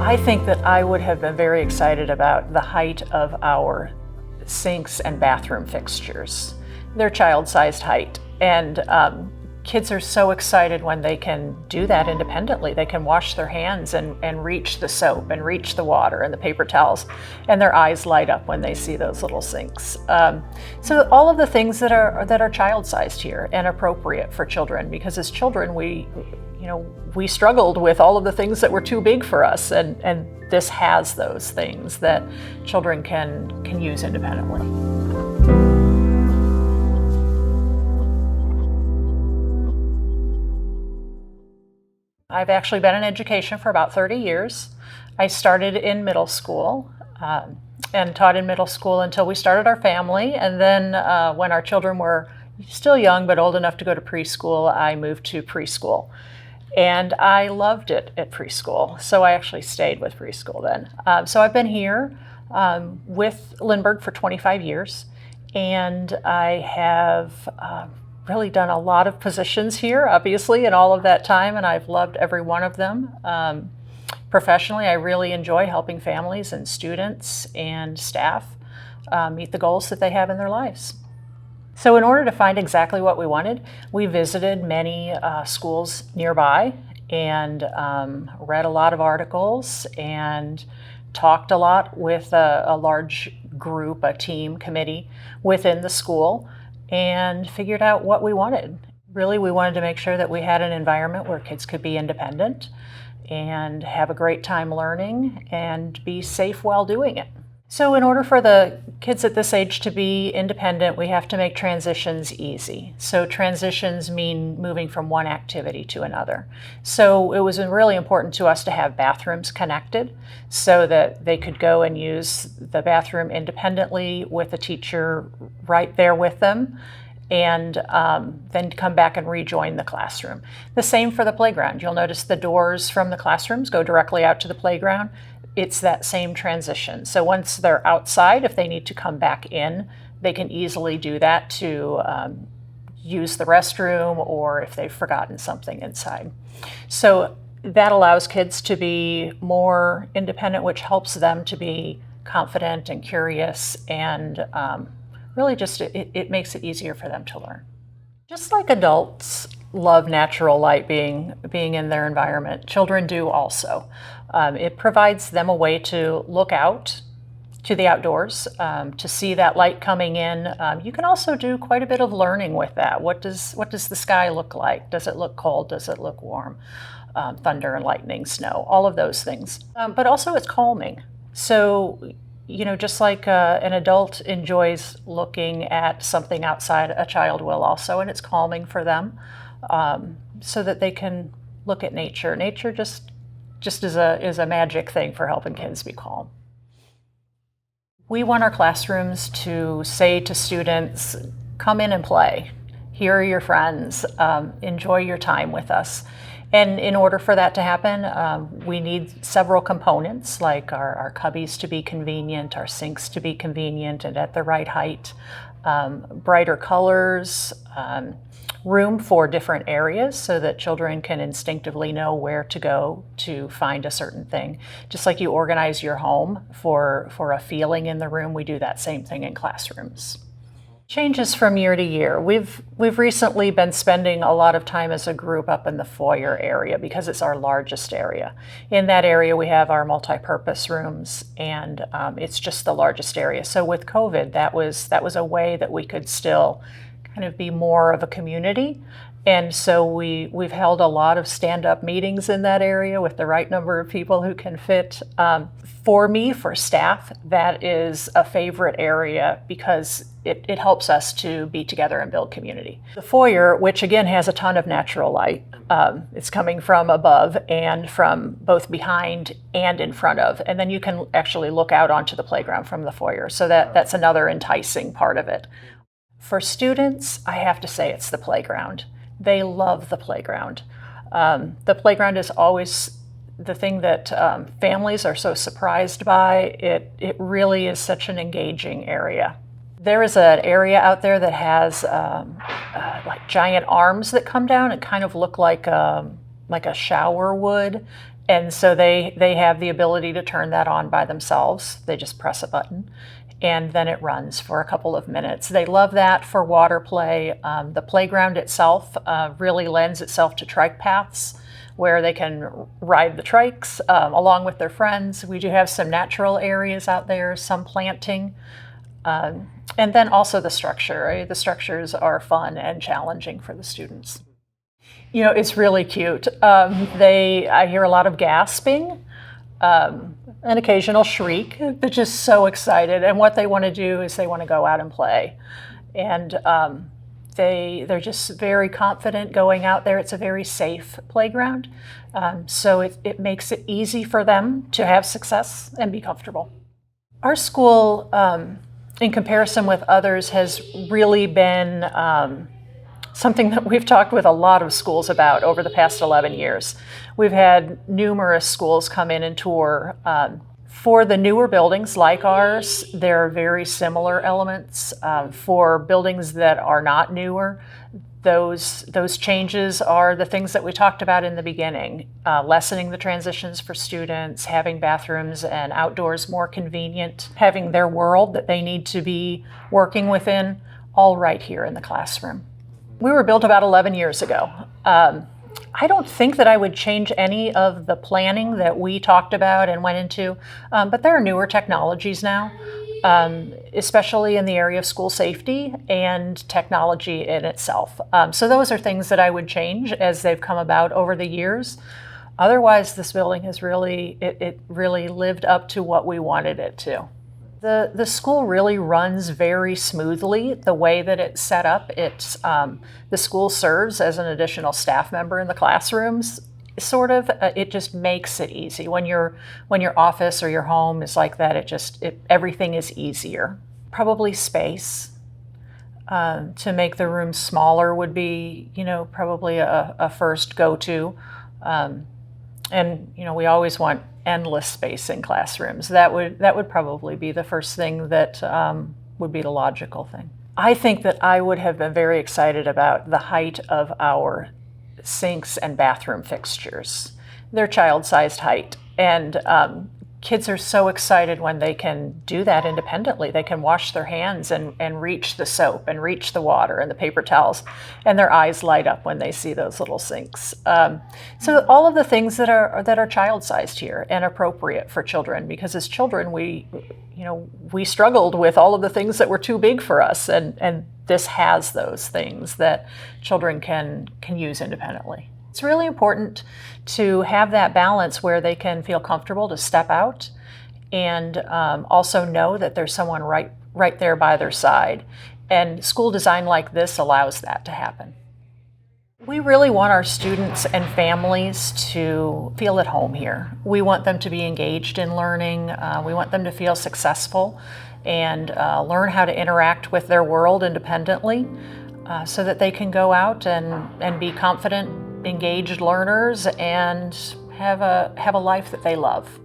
I think that I would have been very excited about the height of our sinks and bathroom fixtures. They're child-sized height, and kids are so excited when they can do that independently. They can wash their hands and reach the soap and reach the water and the paper towels, and their eyes light up when they see those little sinks. So all of the things that are child-sized here and appropriate for children, because as children we struggled with all of the things that were too big for us, and this has those things that children can use independently. I've actually been in education for about 30 years. I started in middle school and taught in middle school until we started our family, and then when our children were still young but old enough to go to preschool, I moved to preschool. And I loved it at preschool, so I actually stayed with preschool then. So I've been here with Lindbergh for 25 years, and I have really done a lot of positions here, obviously, in all of that time, and I've loved every one of them. Professionally, I really enjoy helping families and students and staff meet the goals that they have in their lives. So in order to find exactly what we wanted, we visited many schools nearby and read a lot of articles and talked a lot with a large group, a team, committee within the school, and figured out what we wanted. Really, we wanted to make sure that we had an environment where kids could be independent and have a great time learning and be safe while doing it. So in order for the kids at this age to be independent, we have to make transitions easy. So transitions mean moving from one activity to another. So it was really important to us to have bathrooms connected so that they could go and use the bathroom independently with a teacher right there with them, and then come back and rejoin the classroom. The same for the playground. You'll notice the doors from the classrooms go directly out to the playground. It's that same transition. So once they're outside, if they need to come back in, they can easily do that to use the restroom or if they've forgotten something inside. So that allows kids to be more independent, which helps them to be confident and curious, and really just it makes it easier for them to learn. Just like adults love natural light being in their environment, children do also. It provides them a way to look out to the outdoors, to see that light coming in. You can also do quite a bit of learning with that. What does the sky look like? Does it look cold? Does it look warm? Thunder and lightning, snow, all of those things. But also it's calming. So, just like an adult enjoys looking at something outside, a child will also, and it's calming for them, so that they can look at nature. Nature just is a magic thing for helping kids be calm. We want our classrooms to say to students, come in and play. Here are your friends. Enjoy your time with us. And in order for that to happen, we need several components, like our cubbies to be convenient, our sinks to be convenient and at the right height, brighter colors, room for different areas so that children can instinctively know where to go to find a certain thing. Just like you organize your home for a feeling in the room, we do that same thing in classrooms. Changes from year to year. We've recently been spending a lot of time as a group up in the foyer area because it's our largest area. In that area we have our multi-purpose rooms, and it's just the largest area. So with COVID, that was a way that we could still kind of be more of a community. And so we've held a lot of stand-up meetings in that area with the right number of people who can fit. For me, for staff, that is a favorite area because it helps us to be together and build community. The foyer, which again has a ton of natural light, it's coming from above and from both behind and in front of, and then you can actually look out onto the playground from the foyer. So that's another enticing part of it. For students, I have to say it's the playground. They love the playground. The playground is always the thing that families are so surprised by. It really is such an engaging area. There is an area out there that has like giant arms that come down and kind of look like like a shower would. And so they have the ability to turn that on by themselves. They just press a button and then it runs for a couple of minutes. They love that for water play. The playground itself really lends itself to trike paths where they can ride the trikes along with their friends. We do have some natural areas out there, some planting. And then also the structure. Right? The structures are fun and challenging for the students. You know, it's really cute. I hear a lot of gasping, an occasional shriek. They're just so excited. And what they want to do is they want to go out and play. And they're just very confident going out there. It's a very safe playground. So it makes it easy for them to have success and be comfortable. Our school, in comparison with others, has really been something that we've talked with a lot of schools about over the past 11 years. We've had numerous schools come in and tour. For the newer buildings like ours, there are very similar elements. For buildings that are not newer, those changes are the things that we talked about in the beginning. Lessening the transitions for students, having bathrooms and outdoors more convenient, having their world that they need to be working within, all right here in the classroom. We were built about 11 years ago. I don't think that I would change any of the planning that we talked about and went into, but there are newer technologies now, especially in the area of school safety and technology in itself. So those are things that I would change as they've come about over the years. Otherwise, this building has really lived up to what we wanted it to. The school really runs very smoothly the way that it's set up. The school serves as an additional staff member in the classrooms, sort of. It just makes it easy. When your office or your home is like that, everything is easier. Probably space. To make the room smaller would be, probably a first go-to. And we always want endless space in classrooms. That would probably be the first thing that would be the logical thing. I think that I would have been very excited about the height of our sinks and bathroom fixtures. They're child-sized height, and kids are so excited when they can do that independently. They can wash their hands and reach the soap and reach the water and the paper towels, and their eyes light up when they see those little sinks. So all of the things that are child-sized here and appropriate for children, because as children we struggled with all of the things that were too big for us, and this has those things that children can use independently. It's really important to have that balance where they can feel comfortable to step out and also know that there's someone right there by their side. And school design like this allows that to happen. We really want our students and families to feel at home here. We want them to be engaged in learning. We want them to feel successful and learn how to interact with their world independently so that they can go out and be confident, engaged learners and have a life that they love.